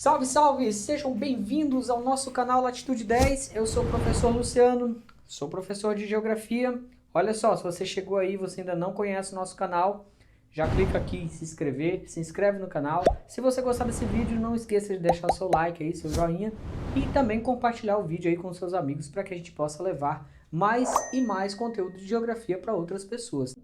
Salve, salve! Sejam bem-vindos ao nosso canal Latitude 10. Eu sou o professor Luciano, sou professor de Geografia. Olha só, se você chegou aí e você ainda não conhece o nosso canal, já clica aqui em se inscreve no canal. Se você gostar desse vídeo, não esqueça de deixar o seu like aí, seu joinha e também compartilhar o vídeo aí com seus amigos para que a gente possa levar mais e mais conteúdo de geografia para outras pessoas.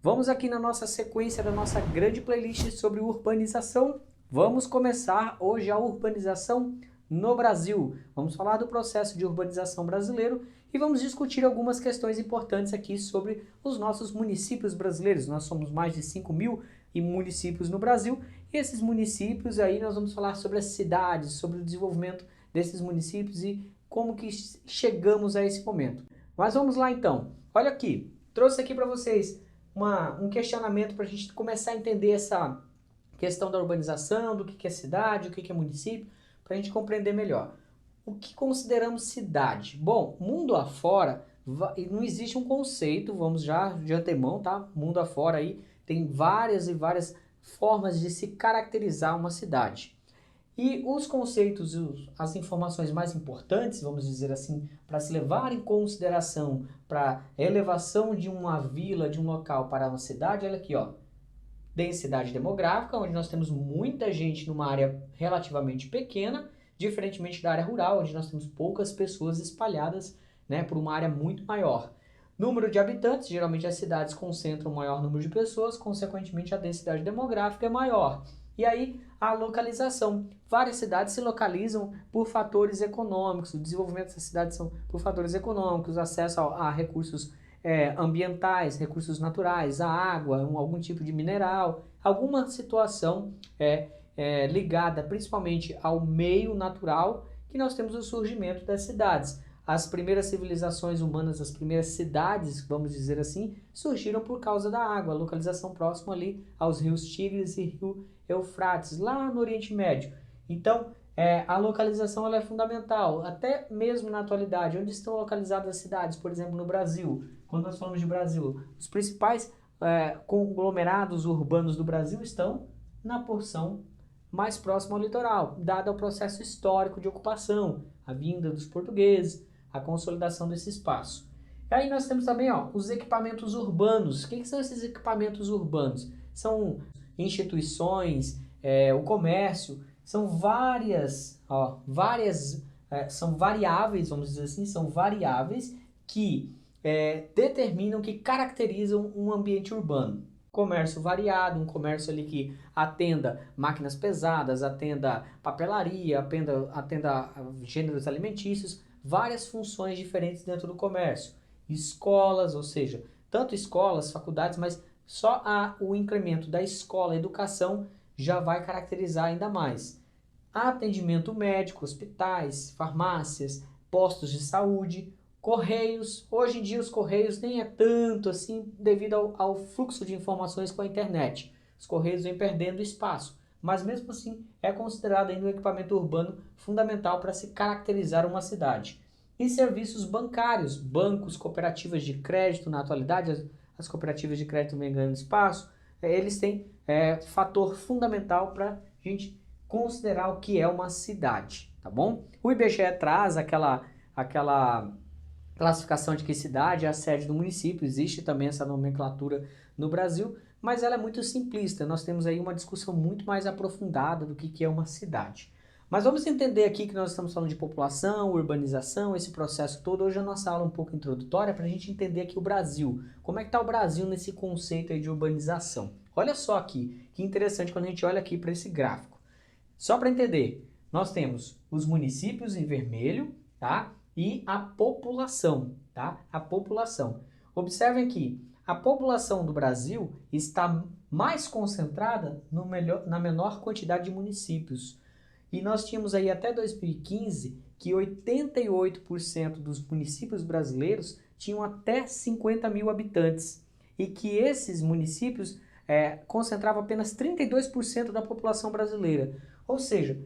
Vamos aqui na nossa sequência da nossa grande playlist sobre urbanização. Vamos começar hoje a urbanização no Brasil. Vamos falar do processo de urbanização brasileiro e vamos discutir algumas questões importantes aqui sobre os nossos municípios brasileiros. Nós somos mais de 5.000 municípios no Brasil e esses municípios aí nós vamos falar sobre as cidades, sobre o desenvolvimento desses municípios e como que chegamos a esse momento. Mas vamos lá então. Olha aqui, trouxe aqui para vocês um questionamento para a gente começar a entender essa questão da urbanização, do que é cidade, o que é município, para a gente compreender melhor. O que consideramos cidade? Bom, mundo afora, não existe um conceito, vamos já de antemão, tá? Mundo afora aí tem várias e várias formas de se caracterizar uma cidade. E os conceitos, as informações mais importantes, vamos dizer assim, para se levar em consideração para a elevação de uma vila, de um local para uma cidade, olha aqui, ó. Densidade demográfica, onde nós temos muita gente numa área relativamente pequena, diferentemente da área rural, onde nós temos poucas pessoas espalhadas, né, por uma área muito maior. Número de habitantes, geralmente as cidades concentram um maior número de pessoas, consequentemente a densidade demográfica é maior. E aí a localização. Várias cidades se localizam por fatores econômicos, o desenvolvimento dessas cidades são por fatores econômicos, acesso a recursos ambientais, recursos naturais, a água, algum tipo de mineral, alguma situação ligada principalmente ao meio natural que nós temos o surgimento das cidades. As primeiras civilizações humanas, as primeiras cidades, vamos dizer assim, surgiram por causa da água, a localização próxima ali aos rios Tigres e rio Eufrates, lá no Oriente Médio. Então, a localização ela é fundamental, até mesmo na atualidade. Onde estão localizadas as cidades, por exemplo, no Brasil? Quando nós falamos de Brasil, os principais conglomerados urbanos do Brasil estão na porção mais próxima ao litoral, dado o processo histórico de ocupação, a vinda dos portugueses, a consolidação desse espaço. E aí nós temos também os equipamentos urbanos. O que são esses equipamentos urbanos? São instituições, o comércio, são são variáveis, vamos dizer assim, são variáveis que determinam, que caracterizam um ambiente urbano. Comércio variado, um comércio ali que atenda máquinas pesadas, atenda papelaria, atenda gêneros alimentícios, várias funções diferentes dentro do comércio. Escolas, ou seja, tanto escolas, faculdades, mas só o incremento da escola, a educação, já vai caracterizar ainda mais. Atendimento médico, hospitais, farmácias, postos de saúde, correios. Hoje em dia os correios nem é tanto assim devido ao fluxo de informações com a internet. Os correios vêm perdendo espaço, mas mesmo assim é considerado ainda um equipamento urbano fundamental para se caracterizar uma cidade. E serviços bancários, bancos, cooperativas de crédito, na atualidade as cooperativas de crédito vêm ganhando espaço, eles têm fator fundamental para a gente considerar o que é uma cidade, tá bom? O IBGE traz aquela classificação de que cidade é a sede do município, existe também essa nomenclatura no Brasil, mas ela é muito simplista, nós temos aí uma discussão muito mais aprofundada do que é uma cidade. Mas vamos entender aqui que nós estamos falando de população, urbanização, esse processo todo. Hoje a nossa aula é um pouco introdutória para a gente entender aqui o Brasil. Como é que está o Brasil nesse conceito aí de urbanização? Olha só aqui, que interessante quando a gente olha aqui para esse gráfico. Só para entender, nós temos os municípios em vermelho, tá? E a população, tá? A população. Observem aqui, a população do Brasil está mais concentrada na menor quantidade de municípios. E nós tínhamos aí até 2015 que 88% dos municípios brasileiros tinham até 50.000 habitantes. E que esses municípios concentravam apenas 32% da população brasileira. Ou seja,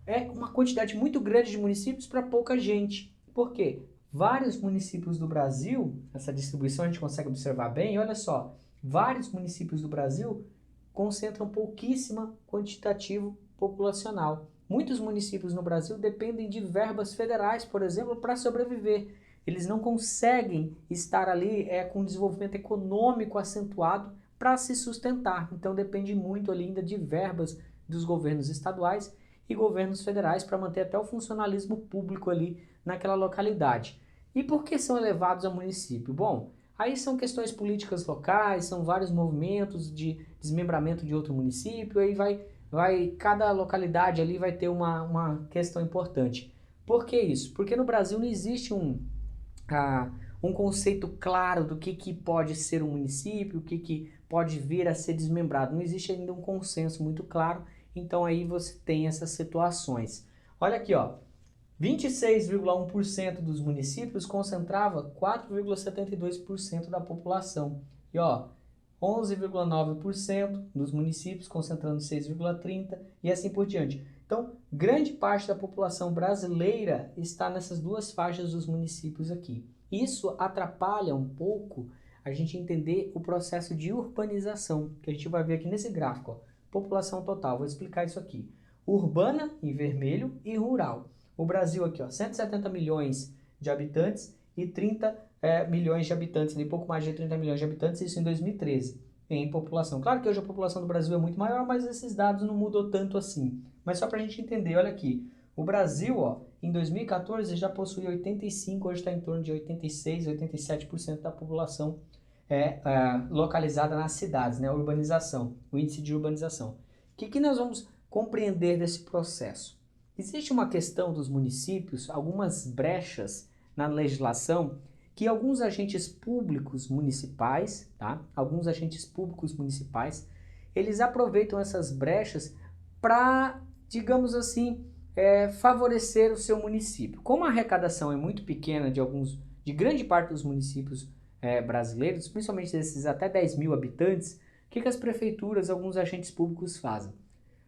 é uma quantidade muito grande de municípios para pouca gente. Por quê? Vários municípios do Brasil, essa distribuição a gente consegue observar bem, olha só, vários municípios do Brasil concentram pouquíssima quantitativo populacional. Muitos municípios no Brasil dependem de verbas federais, por exemplo, para sobreviver. Eles não conseguem estar ali com desenvolvimento econômico acentuado para se sustentar. Então depende muito ali ainda de verbas dos governos estaduais e governos federais para manter até o funcionalismo público ali naquela localidade. E por que são elevados a município? Bom, aí são questões políticas locais, são vários movimentos de desmembramento de outro município, aí cada localidade ali vai ter uma questão importante. Por que isso? Porque no Brasil não existe um conceito claro do que pode ser um município, o que pode vir a ser desmembrado. Não existe ainda um consenso muito claro, então aí você tem essas situações. Olha aqui, ó, 26,1% dos municípios concentrava 4,72% da população. E ó, 11,9% dos municípios concentrando 6,30% e assim por diante. Então, grande parte da população brasileira está nessas duas faixas dos municípios aqui. Isso atrapalha um pouco a gente entender o processo de urbanização, que a gente vai ver aqui nesse gráfico. Ó. População total, vou explicar isso aqui. Urbana, em vermelho, e rural. O Brasil aqui, ó, 170 milhões de habitantes e 30 milhões de habitantes, um pouco mais de 30 milhões de habitantes, isso em 2013, em população. Claro que hoje a população do Brasil é muito maior, mas esses dados não mudou tanto assim. Mas só para a gente entender, olha aqui, o Brasil, ó, em 2014 já possuía 85%, hoje está em torno de 86%, 87% da população localizada nas cidades, né, a urbanização, o índice de urbanização. O que nós vamos compreender desse processo? Existe uma questão dos municípios, algumas brechas na legislação que alguns agentes públicos municipais, tá? Alguns agentes públicos municipais, eles aproveitam essas brechas para, digamos assim, favorecer o seu município. Como a arrecadação é muito pequena de grande parte dos municípios brasileiros, principalmente desses até 10 mil habitantes, o que as prefeituras, alguns agentes públicos fazem?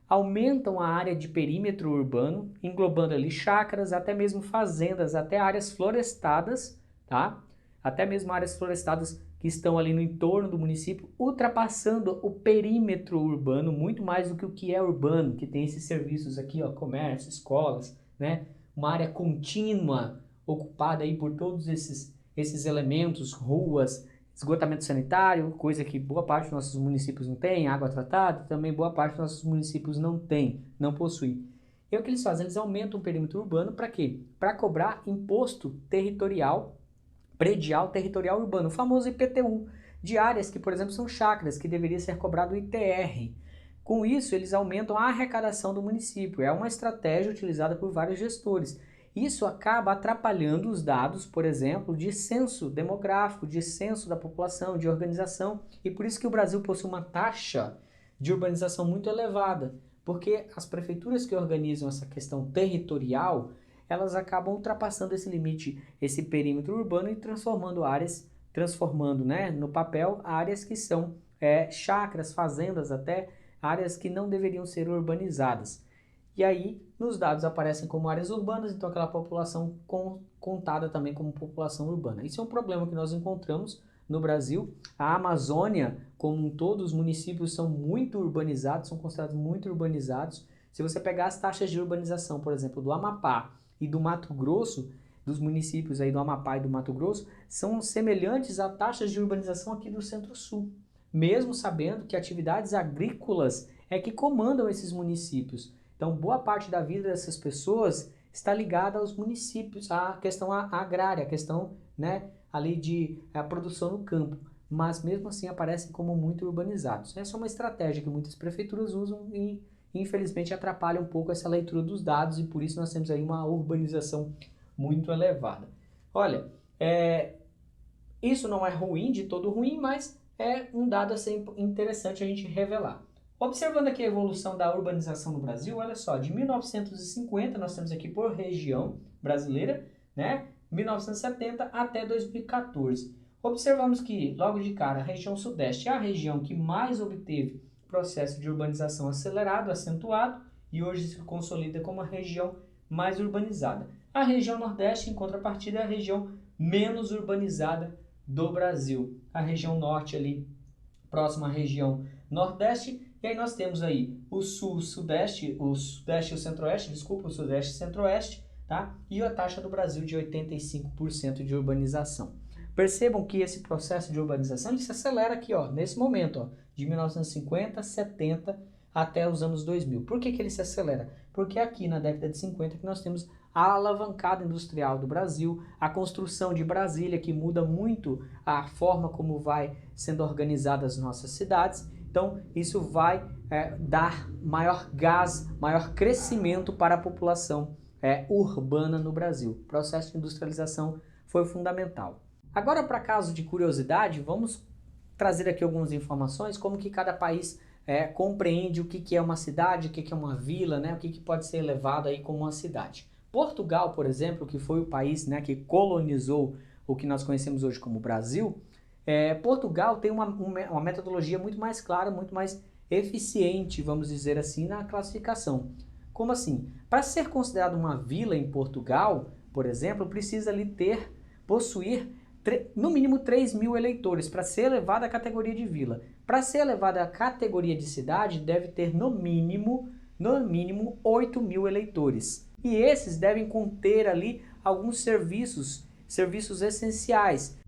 Aumentam a área de perímetro urbano, englobando ali chácaras, até mesmo fazendas, até áreas florestadas, tá? Até mesmo áreas florestadas que estão ali no entorno do município, ultrapassando o perímetro urbano, muito mais do que o que é urbano, que tem esses serviços aqui, ó, comércio, escolas, né? Uma área contínua, ocupada aí por todos esses elementos, ruas, esgotamento sanitário, coisa que boa parte dos nossos municípios não tem, água tratada, também boa parte dos nossos municípios não tem, não possuem. E o que eles fazem? Eles aumentam o perímetro urbano para quê? Para cobrar imposto territorial, predial territorial urbano, o famoso IPTU, de áreas que, por exemplo, são chácaras, que deveria ser cobrado o ITR. Com isso, eles aumentam a arrecadação do município. É uma estratégia utilizada por vários gestores. Isso acaba atrapalhando os dados, por exemplo, de censo demográfico, de censo da população, de organização, e por isso que o Brasil possui uma taxa de urbanização muito elevada, porque as prefeituras que organizam essa questão territorial, elas acabam ultrapassando esse limite, esse perímetro urbano e transformando, né, no papel áreas que são chácaras, fazendas, até áreas que não deveriam ser urbanizadas. E aí, nos dados aparecem como áreas urbanas, então aquela população contada também como população urbana. Isso é um problema que nós encontramos no Brasil. A Amazônia, como um todo, os municípios são muito urbanizados, são considerados muito urbanizados. Se você pegar as taxas de urbanização, por exemplo, do Amapá e do Mato Grosso, dos municípios aí do Amapá e do Mato Grosso, são semelhantes a taxas de urbanização aqui do Centro-Sul, mesmo sabendo que atividades agrícolas é que comandam esses municípios. Então, boa parte da vida dessas pessoas está ligada aos municípios, à questão agrária, a questão, né, ali de produção no campo. Mas, mesmo assim, aparecem como muito urbanizados. Essa é uma estratégia que muitas prefeituras usam e, infelizmente, atrapalha um pouco essa leitura dos dados e, por isso, nós temos aí uma urbanização muito elevada. Olha, isso não é ruim, de todo ruim, mas é um dado a ser interessante a gente revelar. Observando aqui a evolução da urbanização no Brasil, olha só, de 1950, nós temos aqui por região brasileira, né, 1970 até 2014. Observamos que, logo de cara, a região sudeste é a região que mais obteve processo de urbanização acelerado, acentuado, e hoje se consolida como a região mais urbanizada. A região nordeste, em contrapartida, é a região menos urbanizada do Brasil. A região norte ali, próxima à região Nordeste, e aí nós temos aí o Sul, Sudeste, o Sudeste e o Centro-Oeste, desculpa, o Sudeste e Centro-Oeste, tá? E a taxa do Brasil de 85% de urbanização. Percebam que esse processo de urbanização ele se acelera aqui, ó, nesse momento, ó, de 1950, 70 até os anos 2000. Por que ele se acelera? Porque aqui na década de 50 que nós temos a alavancada industrial do Brasil, a construção de Brasília, que muda muito a forma como vai sendo organizadas as nossas cidades. Então, isso vai dar maior gás, maior crescimento para a população urbana no Brasil. O processo de industrialização foi fundamental. Agora, para caso de curiosidade, vamos trazer aqui algumas informações, como que cada país compreende o que é uma cidade, o que é uma vila, né? O que pode ser levado aí como uma cidade. Portugal, por exemplo, que foi o país, né, que colonizou o que nós conhecemos hoje como Brasil, Portugal tem uma metodologia muito mais clara, muito mais eficiente, vamos dizer assim, na classificação. Como assim? Para ser considerado uma vila em Portugal, por exemplo, precisa ali possuir no mínimo 3.000 eleitores para ser elevada à categoria de vila. Para ser elevada à categoria de cidade, deve ter no mínimo 8.000 eleitores. E esses devem conter ali alguns serviços essenciais,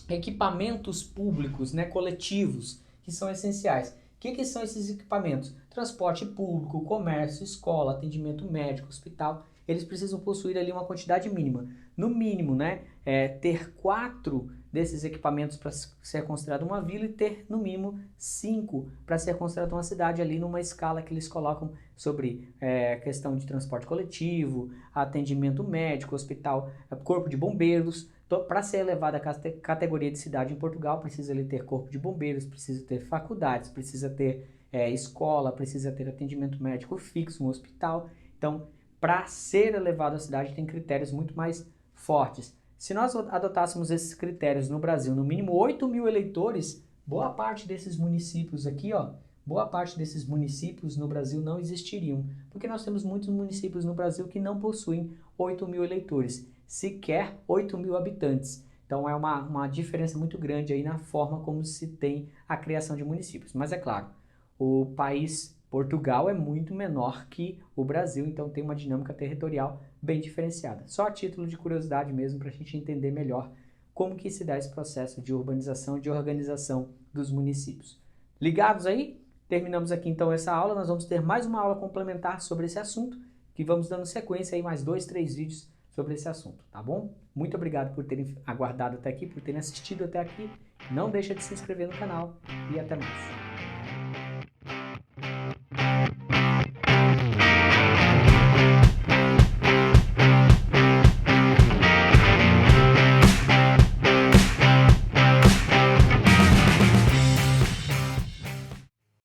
equipamentos públicos, né, coletivos, que são essenciais. O que são esses equipamentos? Transporte público, comércio, escola, atendimento médico, hospital. Eles precisam possuir ali uma quantidade mínima. No mínimo, né, ter 4 desses equipamentos para ser considerado uma vila e ter, no mínimo, 5 para ser considerado uma cidade ali numa escala que eles colocam sobre questão de transporte coletivo, atendimento médico, hospital, corpo de bombeiros. Para ser elevado à categoria de cidade em Portugal, precisa ele ter corpo de bombeiros, precisa ter faculdades, precisa ter escola, precisa ter atendimento médico fixo, um hospital. Então, para ser elevado à cidade, tem critérios muito mais fortes. Se nós adotássemos esses critérios no Brasil, no mínimo 8.000 eleitores, boa parte desses municípios aqui, ó, boa parte desses municípios no Brasil não existiriam, porque nós temos muitos municípios no Brasil que não possuem 8.000 eleitores, sequer 8.000 habitantes. Então é uma diferença muito grande aí na forma como se tem a criação de municípios. Mas é claro, o país Portugal é muito menor que o Brasil, então tem uma dinâmica territorial bem diferenciada. Só a título de curiosidade mesmo, para a gente entender melhor como que se dá esse processo de urbanização e de organização dos municípios. Ligados aí? Terminamos aqui então essa aula, nós vamos ter mais uma aula complementar sobre esse assunto, que vamos dando sequência aí mais 2, 3 vídeos sobre esse assunto, tá bom? Muito obrigado por terem aguardado até aqui, por terem assistido até aqui. Não deixa de se inscrever no canal e até mais.